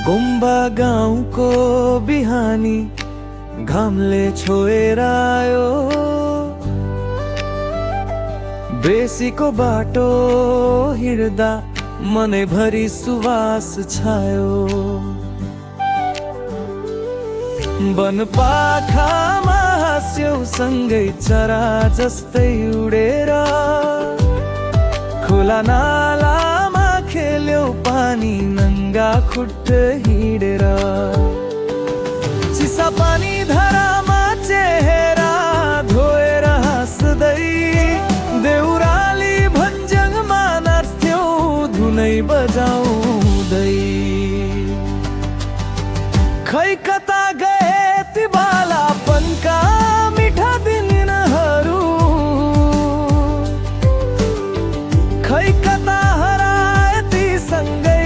गुम्बा गाउँको बिहानी घामले छोएर आयो, बेसीको बाटो हिँड्दा मनैभरि सुवास छायो। वनपाखामा हाँस्यौ सँगै चरा जस्तै उडेर, खोला नालामा खेल्यौ पानी नङ्गा खुट्टा हिँडेर। चिसा पानी धरामा चेहेरा धोएर हाँस्दै, देउराली भन्ज्याङमा नाच्थ्यौ धुनै बजाउँदै। खै कता गए ती बालापनका मिठा दिनहरू, खै कता हराए ती सँगै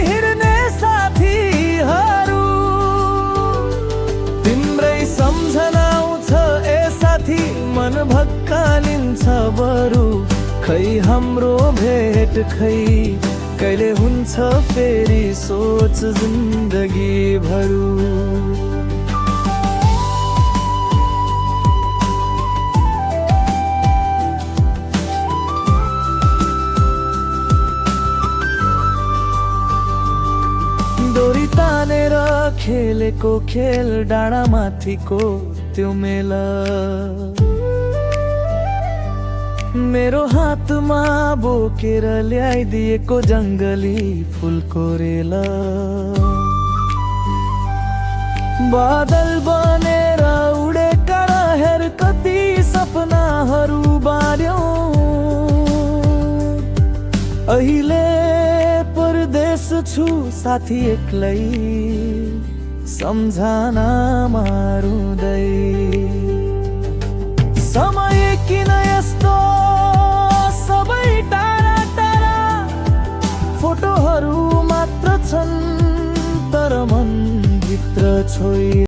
हिँड्ने साथीहरू। तिम्रै सम्झना आउँछ ए साथी, मन भक्कालिन्छ बरु। खै हाम्रो भेट खै कहिले हुन्छ फेरि, सोच जिन्दगी भरू। डोरी तानेर खेलेको खेल, डाँडा माथिको त्यो मेला, मेरो हातमा बोकेर ल्याइदिएको जङ्गली फुलको रेला। बादल बनेर उडेका हेर कति सपनाहरू बार्यौं। अहिले परदेश छु साथी एक्लै, सम्झनामा रुँदै। समय किन यस्तो सबै टाढा टाढा, फोटोहरू मात्र छन् तर मन भित्र छोइ।